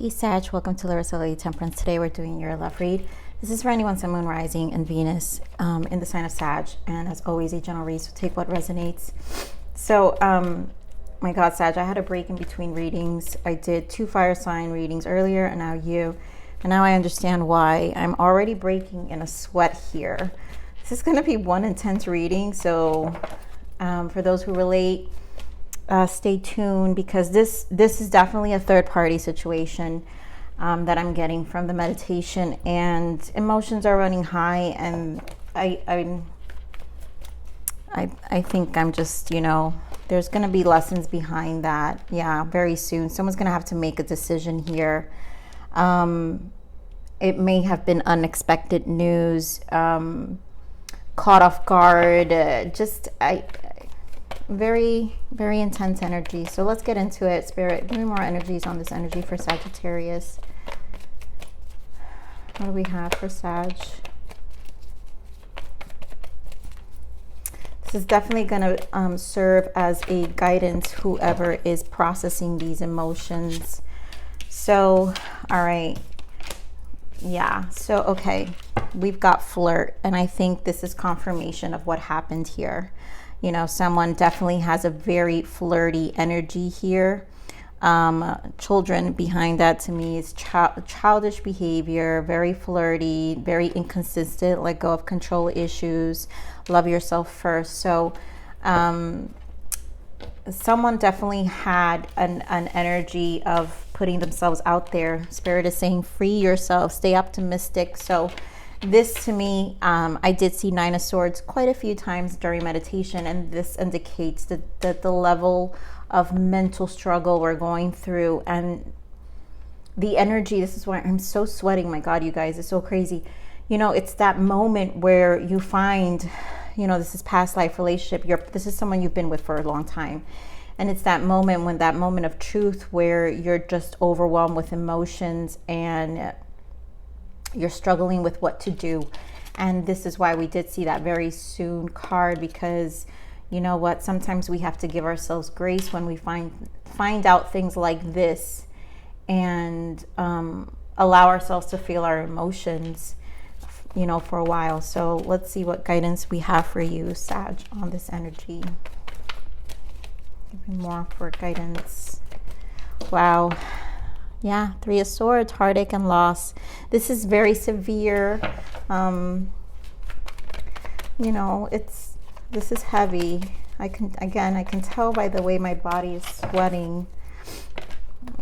Hey Sag, welcome to Larissa Lady Temperance. Today we're doing your love read. This is for anyone, Sun, Moon, Rising, and Venus in the sign of Sag. And as always, a general read, so take what resonates. So, my God, Sag, I had a break in between readings. I did 2 fire sign readings earlier, and now you. And now I understand why. I'm already breaking in a sweat here. This is going to be one intense reading, so for those who relate, stay tuned, because this is definitely a third-party situation that I'm getting from the meditation, and emotions are running high, and I think I'm just, there's going to be lessons behind that. Yeah, very soon. Someone's going to have to make a decision here. It may have been unexpected news, caught off guard, very, very intense energy. So let's get into it. Spirit, give me more energies on this energy for Sagittarius. What do we have for Sag? This is definitely going to serve as a guidance, whoever is processing these emotions. So, all right. Yeah. So, okay. We've got flirt. And I think this is confirmation of what happened here. Someone definitely has a very flirty energy here. Children behind that to me is childish behavior, very flirty, very inconsistent, let go of control issues, love yourself first. So someone definitely had an energy of putting themselves out there. Spirit is saying free yourself, stay optimistic. So this to me, I did see 9 of Swords quite a few times during meditation, and this indicates that the level of mental struggle we're going through, and the energy. This is why I'm so sweating. My God, you guys, it's so crazy. It's that moment where you find, this is past life relationship. This is someone you've been with for a long time. And it's that moment of truth where you're just overwhelmed with emotions and you're struggling with what to do. And this is why we did see that very soon card, because you know what, sometimes we have to give ourselves grace when we find out things like this, and allow ourselves to feel our emotions for a while. So let's see what guidance we have for you, Sag, on this energy. Give me more for guidance. Wow. Yeah, 3 of Swords, heartache and loss. This is very severe. This is heavy. I can tell by the way my body is sweating.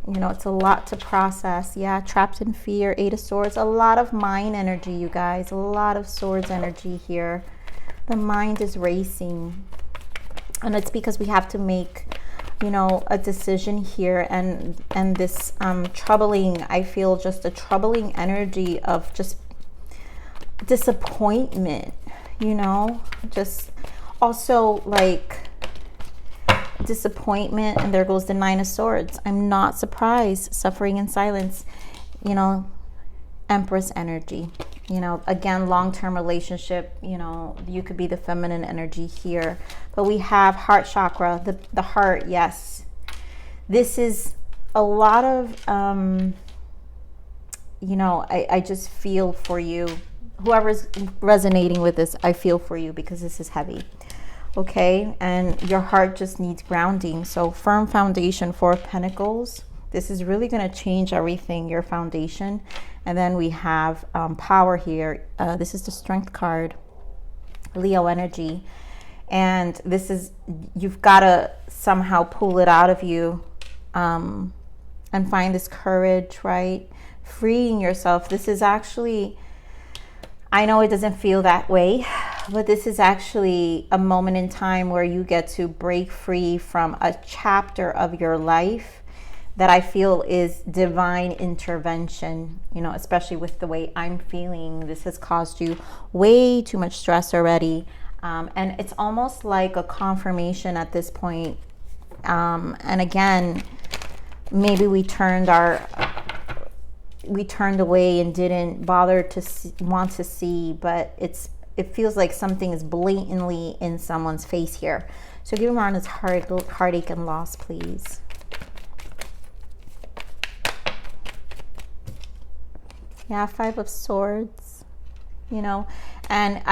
It's a lot to process. Yeah, trapped in fear, 8 of Swords. A lot of mind energy, you guys. A lot of Swords energy here. The mind is racing. And it's because we have to make a decision here, and this troubling, I feel just a troubling energy of just disappointment, just also like disappointment. And there goes the 9 of Swords. I'm not surprised. Suffering in silence, Empress energy. Again, long-term relationship, you could be the feminine energy here. But we have heart chakra, the heart, yes. This is a lot of, I just feel for you. Whoever's resonating with this, I feel for you, because this is heavy. Okay, and your heart just needs grounding. So firm foundation, 4 of Pentacles. This is really going to change everything, your foundation. And then we have power here. This is the Strength card, Leo energy. And this is, you've got to somehow pull it out of you and find this courage, right? Freeing yourself. This is actually, I know it doesn't feel that way, but this is actually a moment in time where you get to break free from a chapter of your life that I feel is divine intervention, especially with the way I'm feeling. This has caused you way too much stress already. And it's almost like a confirmation at this point. And again, maybe we turned away and didn't bother to want to see, but it feels like something is blatantly in someone's face here. So give me more on this heartache and loss, please. Yeah, Five of Swords, you know, and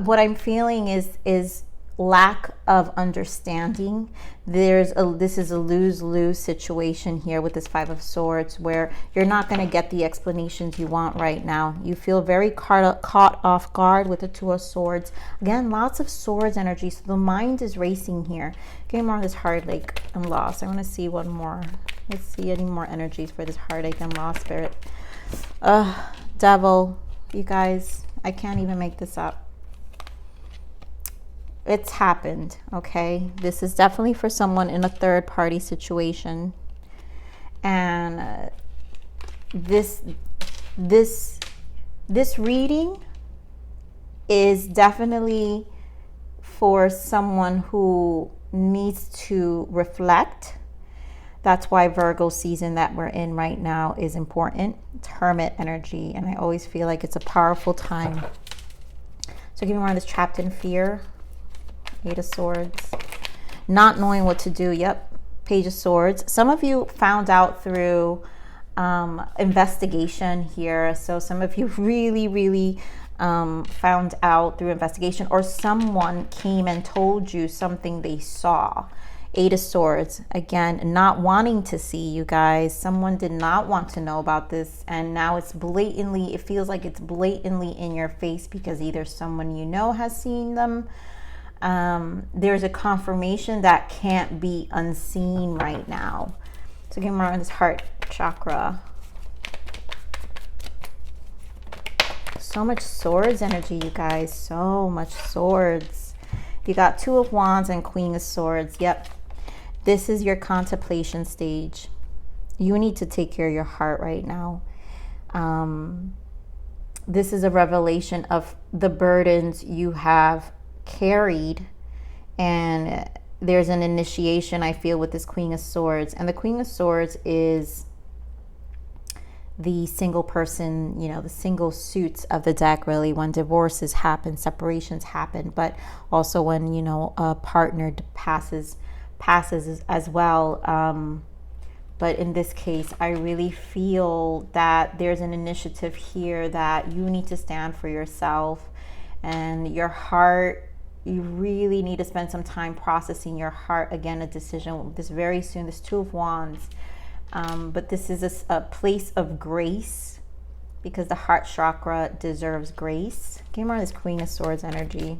what I'm feeling is lack of understanding. This is a lose-lose situation here with this Five of Swords, where you're not going to get the explanations you want right now. You feel very caught off guard with the Two of Swords. Again, lots of swords energy, so the mind is racing here. Getting more of this heartache and loss. I want to see one more. Let's see any more energies for this heartache and loss, Spirit. Devil, you guys, I can't even make this up. It's happened, okay? This is definitely for someone in a third party situation. And this reading is definitely for someone who needs to reflect. That's why Virgo season that we're in right now is important. It's Hermit energy, and I always feel like it's a powerful time. So give me more of this trapped in fear. Eight of Swords. Not knowing what to do. Yep. Page of Swords. Some of you found out through investigation here. So some of you really found out through investigation, or someone came and told you something they saw. Eight of Swords. Again, not wanting to see, you guys. Someone did not want to know about this, and now it's blatantly, it feels like it's blatantly in your face because either someone you know has seen them. There's a confirmation that can't be unseen right now. So give me more on this heart chakra. So much swords energy, you guys. So much swords. You got Two of Wands and Queen of Swords. Yep. This is your contemplation stage. You need to take care of your heart right now. This is a revelation of the burdens you have carried, and there's an initiation, I feel, with this Queen of Swords. And the Queen of Swords is the single person, you know, the single suits of the deck, really, when divorces happen, separations happen, but also when, you know, a partner passes as well. But in this case, I really feel that there's an initiative here that you need to stand for yourself and your heart. You really need to spend some time processing your heart. Again, a decision this very soon. This Two of Wands. But this is a place of grace, because the heart chakra deserves grace. Give me more of this Queen of Swords energy.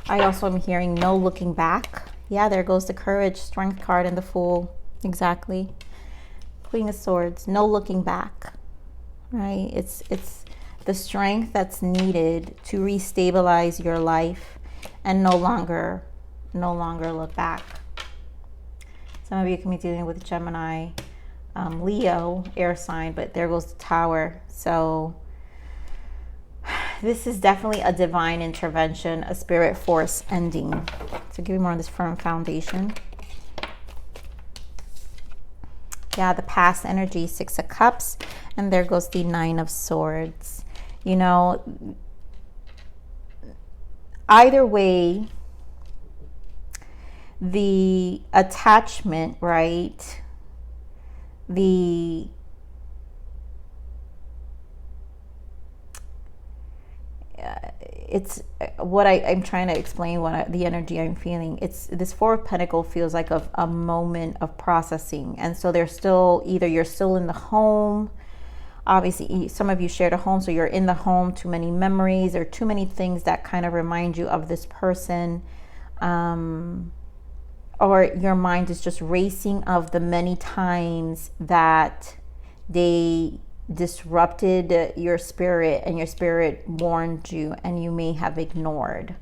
I also am hearing no looking back. Yeah, there goes the Courage, Strength card, and the Fool. Exactly. Queen of Swords, no looking back. Right? It's the strength that's needed to restabilize your life and no longer look back. Some of you can be dealing with Gemini, Leo, air sign, but there goes the Tower. So this is definitely a divine intervention, a spirit force ending. So give me more on this firm foundation. Yeah, the past energy, Six of Cups, and there goes the Nine of Swords. You know, either way, the attachment, right? It's what I'm trying to explain, the energy I'm feeling. It's this Four of Pentacles feels like a moment of processing. And so there's still, either you're still in the home. Obviously, some of you shared a home, so you're in the home, too many memories or too many things that kind of remind you of this person. Or your mind is just racing of the many times that they disrupted your spirit and your spirit warned you and you may have ignored.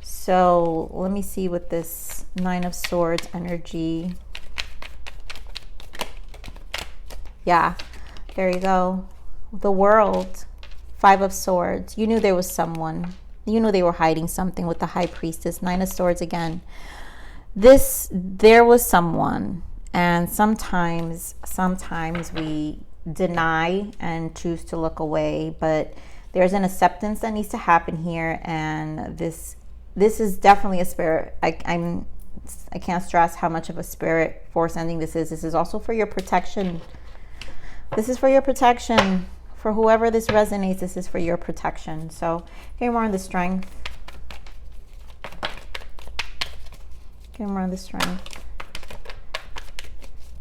So let me see with this Nine of Swords energy. Yeah, there you go. The World, Five of Swords. You knew there was someone. You knew they were hiding something with the High Priestess. Nine of Swords again. There was someone, and sometimes we deny and choose to look away, but there's an acceptance that needs to happen here. And this is definitely a spirit. I can't stress how much of a spirit force ending this is. This is also for your protection. This is for your protection. For whoever this resonates, this is for your protection. So, okay, more on the strength. Okay, more on the strength.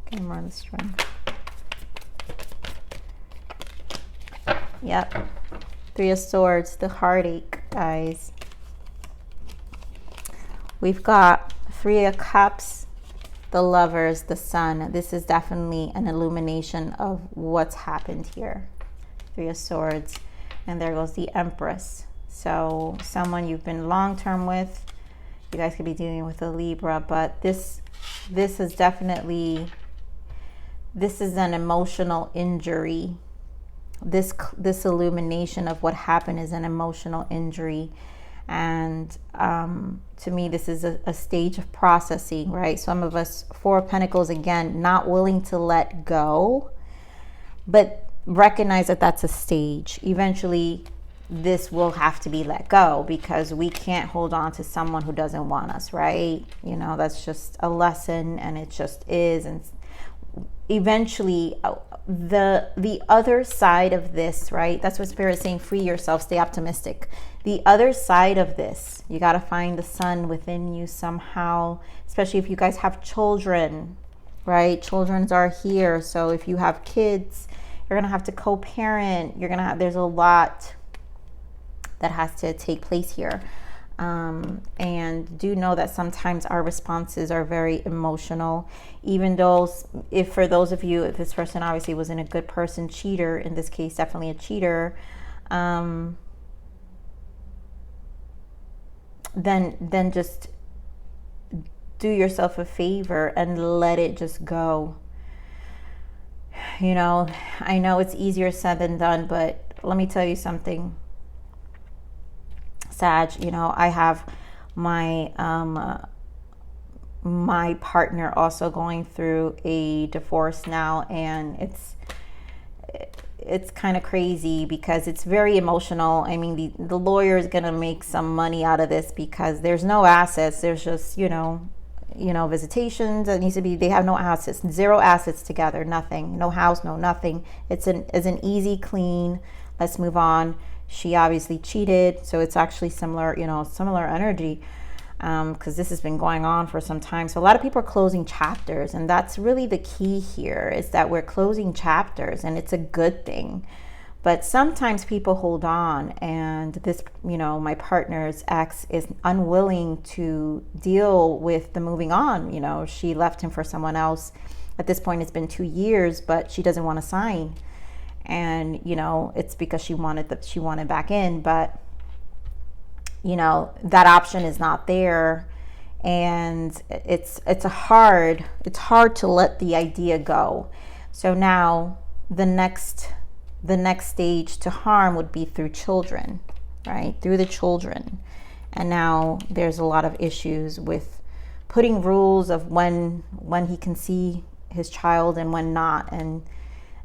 Okay, more on the strength. Yep. Three of Swords, the heartache, guys. We've got Three of Cups, the Lovers, the Sun. This is definitely an illumination of what's happened here. Three of Swords. And there goes the Empress. So someone you've been long-term with. You guys could be dealing with a Libra, but this is definitely, this is an emotional injury. This illumination of what happened is an emotional injury. And to me, this is a stage of processing, right? Some of us, Four of Pentacles, again, not willing to let go, but recognize that that's a stage. Eventually, this will have to be let go because we can't hold on to someone who doesn't want us, right? You know, that's just a lesson, and it just is. And eventually, the other side of this, right? That's what Spirit is saying, free yourself, stay optimistic. The other side of this, you got to find the sun within you somehow, especially if you guys have children, right? Children are here. So if you have kids, you're going to have to co-parent. You're going to have, there's a lot that has to take place here. And do know that sometimes our responses are very emotional, even though if for those of you, if this person obviously wasn't a good person, cheater, in this case, definitely a cheater, then just do yourself a favor and let it just go. You know, I know it's easier said than done, but let me tell you something, Sag. You know, I have my my partner also going through a divorce now, and it's kind of crazy because it's very emotional. I mean, the lawyer is going to make some money out of this because there's no assets. There's just, you know, visitations that needs to be, they have no assets, zero assets together, nothing, no house, no nothing. It's an easy, clean, let's move on. She obviously cheated, so it's actually similar, you know, similar energy, because this has been going on for some time. So a lot of people are closing chapters, and that's really the key here, is that we're closing chapters, and it's a good thing. But sometimes people hold on, and this, you know, my partner's ex is unwilling to deal with the moving on. You know, she left him for someone else. At this point, it's been 2 years, but she doesn't want to sign. And, you know, it's because she wanted back in, but, you know, that option is not there. And it's hard to let the idea go. So now the next stage to harm would be through children, right? Through the children. And now there's a lot of issues with putting rules of when he can see his child and when not. And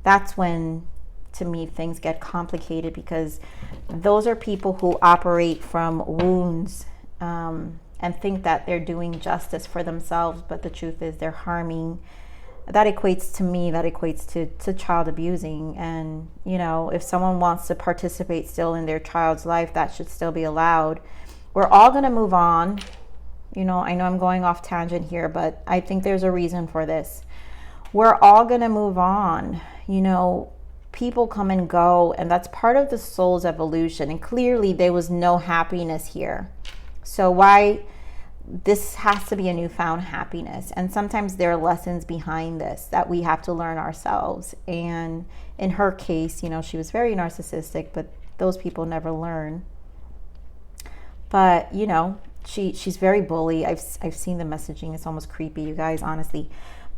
that's when, to me, things get complicated, because those are people who operate from wounds and think that they're doing justice for themselves, but the truth is they're harming. That equates to child abusing. And, you know, if someone wants to participate still in their child's life, that should still be allowed. We're all going to move on. You know, I know I'm going off tangent here, but I think there's a reason for this. We're all going to move on. You know, people come and go, and that's part of the soul's evolution. And clearly there was no happiness here. So why? This has to be a newfound happiness. And sometimes there are lessons behind this that we have to learn ourselves. And in her case, you know, she was very narcissistic, but those people never learn. But, you know, she's very bully. I've seen the messaging. It's almost creepy, you guys, honestly.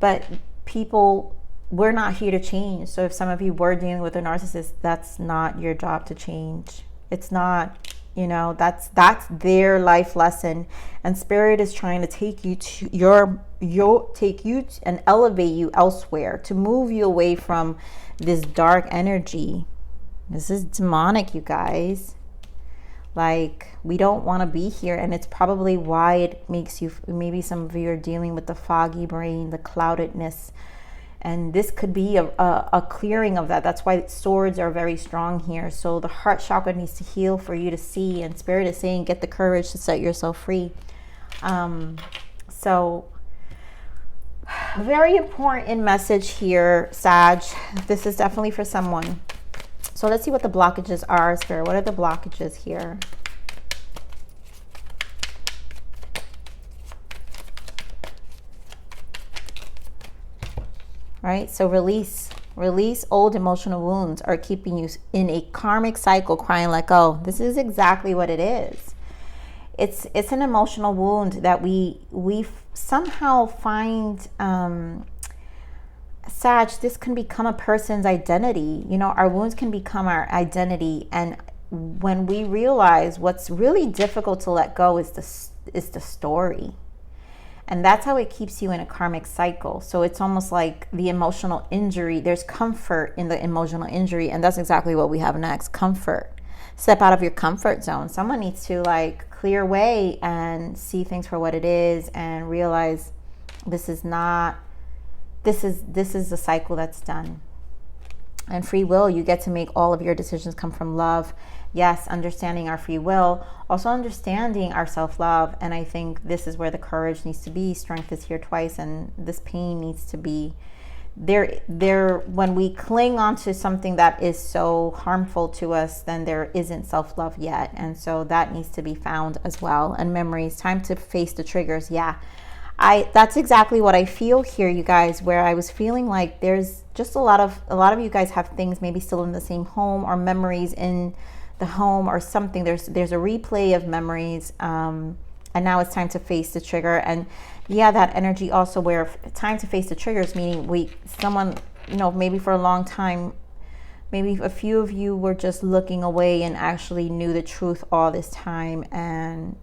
But people, we're not here to change. So if some of you were dealing with a narcissist, that's not your job to change. It's not. You know, that's their life lesson, and Spirit is trying to take you to and elevate you elsewhere, to move you away from this dark energy. This is demonic, you guys. Like, we don't want to be here, and it's probably why it makes you, maybe some of you are dealing with the foggy brain, the cloudedness, And this could be a clearing of that. That's why swords are very strong here. So the heart chakra needs to heal for you to see. And Spirit is saying, get the courage to set yourself free. So very important message here, Sag. This is definitely for someone. So let's see what the blockages are, Spirit. What are the blockages here? Right? So release old emotional wounds are keeping you in a karmic cycle, crying like, oh, this is exactly what it is. It's an emotional wound that we somehow find, Sag, this can become a person's identity. You know, our wounds can become our identity. And when we realize what's really difficult to let go is the story. And that's how it keeps you in a karmic cycle. So it's almost like the emotional injury. There's comfort in the emotional injury. And that's exactly what we have next. Comfort. Step out of your comfort zone. Someone needs to like clear away and see things for what it is and realize this is the cycle that's done. And free will, you get to make all of your decisions come from love. Yes, understanding our free will, also understanding our self-love. And I think this is where the courage needs to be. Strength is here twice, and this pain needs to be there. When we cling onto something that is so harmful to us, then there isn't self-love yet. And so that needs to be found as well. And memories, time to face the triggers. Yeah, that's exactly what I feel here, you guys, where I was feeling like there's just a lot of you guys have things maybe still in the same home or memories in the home or something. There's a replay of memories, and now it's time to face the trigger. And yeah, that energy also where time to face the triggers, meaning someone, you know, maybe for a long time, maybe a few of you were just looking away and actually knew the truth all this time and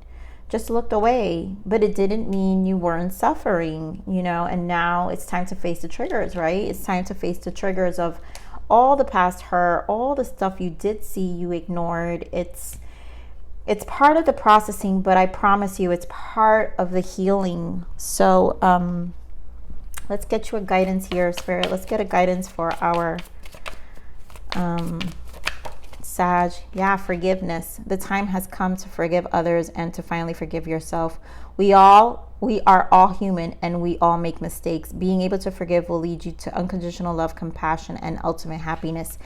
just looked away, but it didn't mean you weren't suffering, you know. And now it's time to face the triggers, right? It's time to face the triggers of all the past hurt, all the stuff you did see you ignored. It's part of the processing, but I promise you it's part of the healing. So let's get you a guidance here, Spirit. Let's get a guidance for our Sag. Yeah, forgiveness. The time has come to forgive others and to finally forgive yourself. We are all human and we all make mistakes. Being able to forgive will lead you to unconditional love, compassion, and ultimate happiness.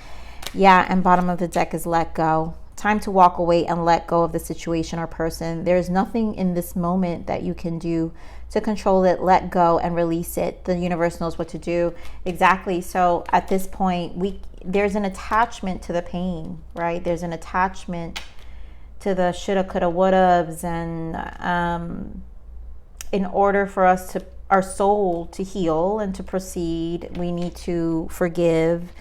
Yeah, and bottom of the deck is let go. Time to walk away and let go of the situation or person. There's nothing in this moment that you can do to control it. Let go and release it. The universe knows what to do. Exactly. So at this point, there's an attachment to the pain, right? There's an attachment to the shoulda, coulda, wouldas. And in order for our soul to heal and to proceed, we need to forgive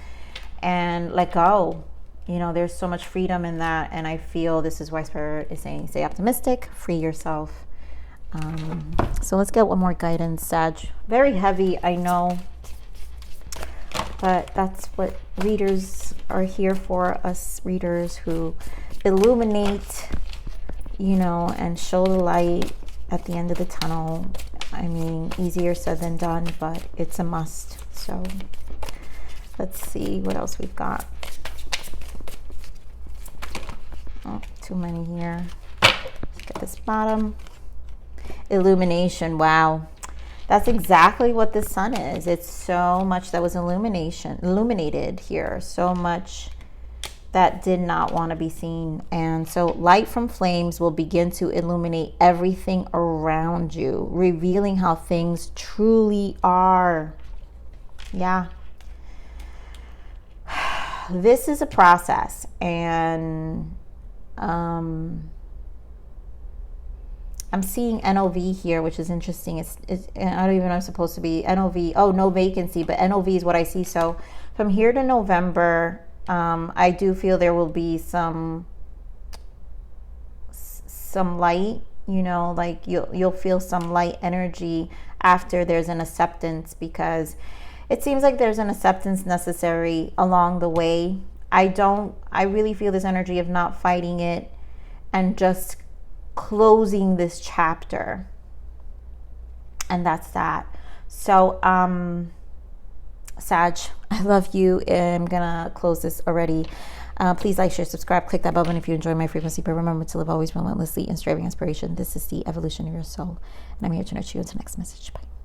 and let go. You know, there's so much freedom in that. And I feel this is why Spirit is saying, stay optimistic, free yourself. So let's get one more guidance, Sag. Very heavy, I know. But that's what readers are here for, us readers who illuminate, you know, and show the light at the end of the tunnel. I mean, easier said than done, but it's a must. So let's see what else we've got. Oh, too many here. Let's get this bottom. Illumination. Wow. That's exactly what the sun is. It's so much that was illuminated here. So much that did not want to be seen. And so light from flames will begin to illuminate everything around you, revealing how things truly are. Yeah. This is a process. And I'm seeing NOV here, which is interesting. It's I don't even know if it's supposed to be NOV. Oh, no vacancy, but NOV is what I see. So from here to November, I do feel there will be some light, you know, like you'll feel some light energy after there's an acceptance, because it seems like there's an acceptance necessary along the way. I really feel this energy of not fighting it and just closing this chapter. And that's that. So Sag, I love you. I'm gonna close this already. Please like, share, subscribe, click that bell button if you enjoy my frequency, but remember to live always relentlessly in striving inspiration. This is the evolution of your soul, and I'm here to nurture you. Until next message. Bye.